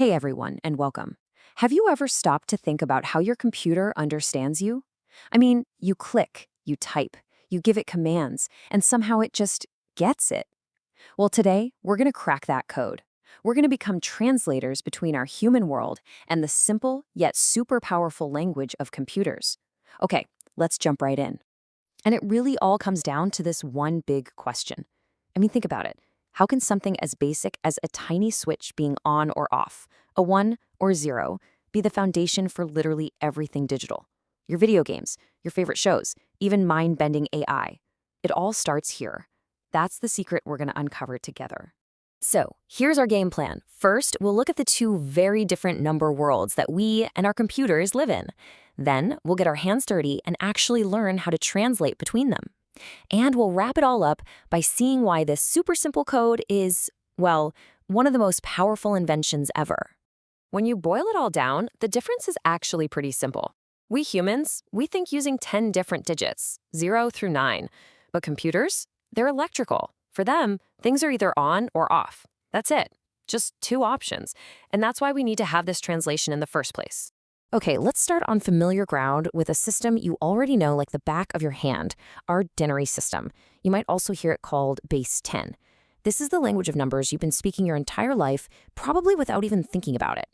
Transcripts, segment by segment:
Hey everyone, and welcome. Have you ever stopped to think about how your computer understands you? I mean, you click, you type, you give it commands, and somehow it just gets it. Well, today, we're going to crack that code. We're going to become translators between our human world and the simple yet super powerful language of computers. Okay, let's jump right in. And it really all comes down to this one big question. I mean, think about it. How can something as basic as a tiny switch being on or off, a 1 or 0, be the foundation for literally everything digital? Your video games, your favorite shows, even mind-bending AI. It all starts here. That's the secret we're going to uncover together. So, here's our game plan. First, we'll look at the two very different number worlds that we and our computers live in. Then, we'll get our hands dirty and actually learn how to translate between them. And we'll wrap it all up by seeing why this super simple code is, well, one of the most powerful inventions ever. When you boil it all down, the difference is actually pretty simple. We humans, we think using 10 different digits, 0 through 9. But computers, they're electrical. For them, things are either on or off. That's it. Just two options. And that's why we need to have this translation in the first place. Okay, let's start on familiar ground with a system you already know like the back of your hand, our denary system. You might also hear it called base 10. This is the language of numbers you've been speaking your entire life, probably without even thinking about it.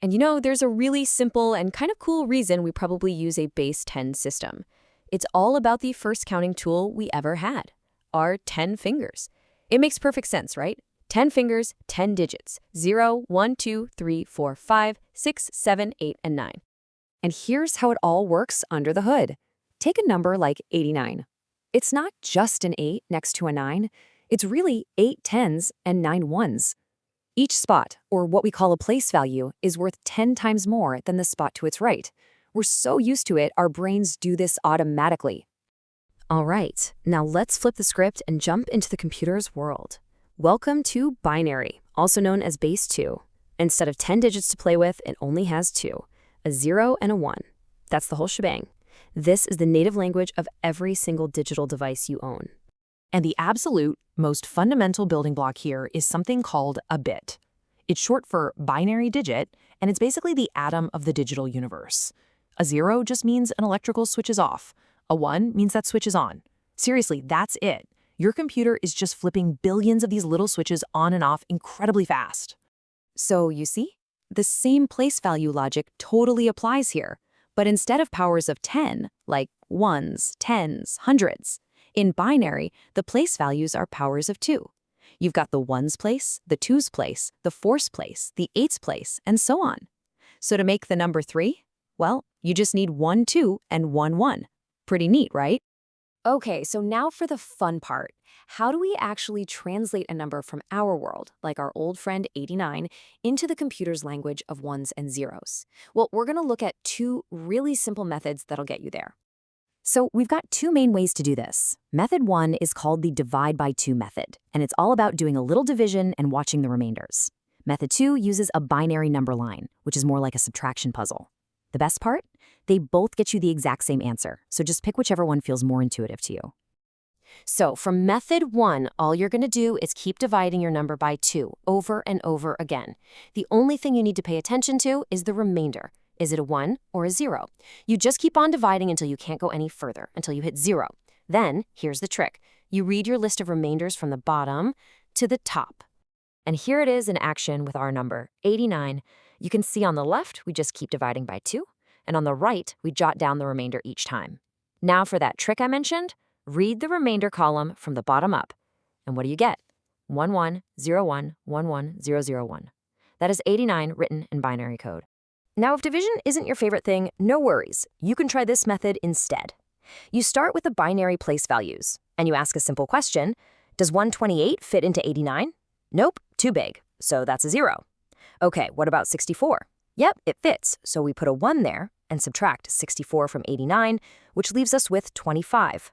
And you know, there's a really simple and kind of cool reason we probably use a base 10 system. It's all about the first counting tool we ever had, our 10 fingers. It makes perfect sense, right? 10 fingers, 10 digits, 0, 1, 2, 3, 4, 5, 6, 7, 8, and 9. And here's how it all works under the hood. Take a number like 89. It's not just an 8 next to a 9. It's really 8 tens and 9 ones. Each spot, or what we call a place value, is worth 10 times more than the spot to its right. We're so used to it, our brains do this automatically. All right, now let's flip the script and jump into the computer's world. Welcome to binary, also known as base 2. Instead of 10 digits to play with, it only has 2, a 0 and a 1. That's the whole shebang. This is the native language of every single digital device you own. And the absolute most fundamental building block here is something called a bit. It's short for binary digit, and it's basically the atom of the digital universe. A 0 just means an electrical switch is off. A 1 means that switch is on. Seriously, that's it. Your computer is just flipping billions of these little switches on and off incredibly fast. So you see, the same place value logic totally applies here. But instead of powers of 10, like ones, tens, hundreds, in binary, the place values are powers of 2. You've got the ones place, the twos place, the fours place, the eights place, and so on. So to make the number 3, well, you just need 1, 2, and 1, 1. Pretty neat, right? Okay, so now for the fun part. How do we actually translate a number from our world, like our old friend 89, into the computer's language of ones and zeros? Well, we're going to look at two really simple methods that'll get you there. So we've got two main ways to do this. Method 1 is called the divide by 2 method, and it's all about doing a little division and watching the remainders. Method 2 uses a binary number line, which is more like a subtraction puzzle. The best part? They both get you the exact same answer, so just pick whichever one feels more intuitive to you. So from method 1, all you're going to do is keep dividing your number by 2 over and over again. The only thing you need to pay attention to is the remainder. Is it a 1 or a 0? You just keep on dividing until you can't go any further, until you hit 0. Then, here's the trick. You read your list of remainders from the bottom to the top. And here it is in action with our number, 89. You can see on the left, we just keep dividing by 2. And on the right, we jot down the remainder each time. Now for that trick I mentioned, read the remainder column from the bottom up. And what do you get? 1101 11001. That is 89 written in binary code. Now, if division isn't your favorite thing, no worries. You can try this method instead. You start with the binary place values, and you ask a simple question. Does 128 fit into 89? Nope, too big, so that's a 0. Okay, what about 64? Yep, it fits, so we put a 1 there and subtract 64 from 89, which leaves us with 25.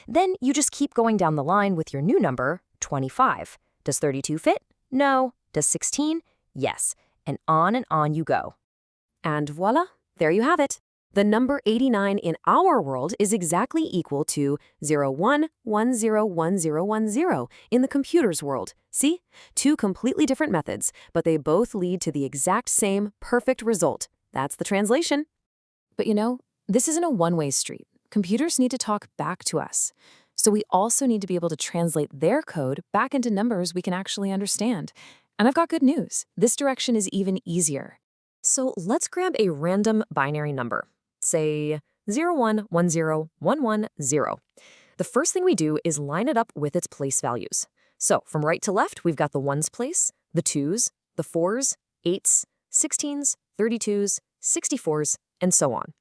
Then you just keep going down the line with your new number, 25. Does 32 fit? No. Does 16? Yes. And on you go. And voila, there you have it. The number 89 in our world is exactly equal to 01101010 in the computer's world. See? Two completely different methods, but they both lead to the exact same perfect result. That's the translation. But this isn't a one-way street. Computers need to talk back to us. So we also need to be able to translate their code back into numbers we can actually understand. And I've got good news. This direction is even easier. So let's grab a random binary number. Say 0110110. The first thing we do is line it up with its place values. So from right to left, we've got the ones place, the twos, the fours, eights, 16s, 32s, 64s, and so on.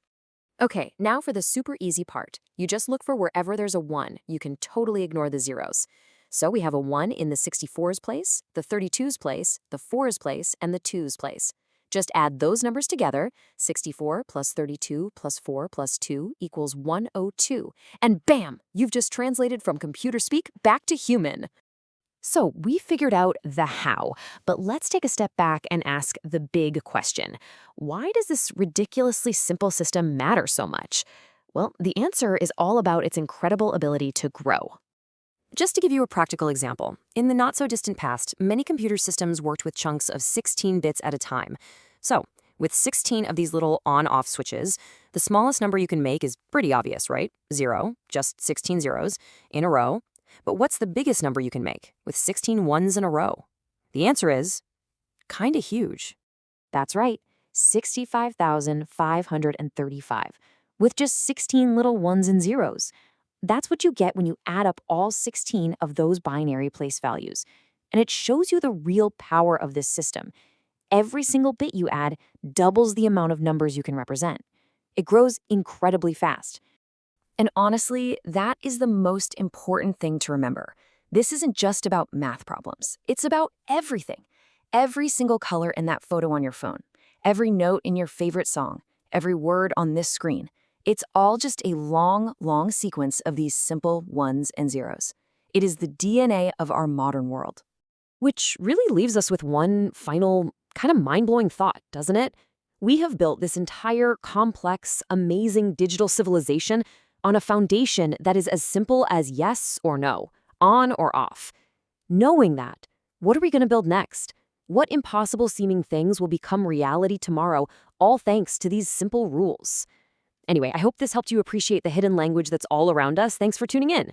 Okay, now for the super easy part. You just look for wherever there's a 1. You can totally ignore the zeros. So we have a 1 in the 64s place, the 32s place, the 4s place, and the 2s place. Just add those numbers together, 64 plus 32 plus 4 plus 2 equals 102. And bam, you've just translated from computer speak back to human. So we figured out the how, but let's take a step back and ask the big question. Why does this ridiculously simple system matter so much? Well, the answer is all about its incredible ability to grow. Just to give you a practical example, in the not-so-distant past, many computer systems worked with chunks of 16 bits at a time. So, with 16 of these little on-off switches, the smallest number you can make is pretty obvious, right? 0, just 16 zeros, in a row. But what's the biggest number you can make, with 16 ones in a row? The answer is kinda huge. That's right, 65,535, with just 16 little ones and zeros. That's what you get when you add up all 16 of those binary place values. And it shows you the real power of this system. Every single bit you add doubles the amount of numbers you can represent. It grows incredibly fast. And honestly, that is the most important thing to remember. This isn't just about math problems. It's about everything. Every single color in that photo on your phone, every note in your favorite song, every word on this screen. It's all just a long, long sequence of these simple ones and zeros. It is the DNA of our modern world. Which really leaves us with one final, kind of mind-blowing thought, doesn't it? We have built this entire complex, amazing digital civilization on a foundation that is as simple as yes or no, on or off. Knowing that, what are we going to build next? What impossible-seeming things will become reality tomorrow, all thanks to these simple rules? Anyway, I hope this helped you appreciate the hidden language that's all around us. Thanks for tuning in.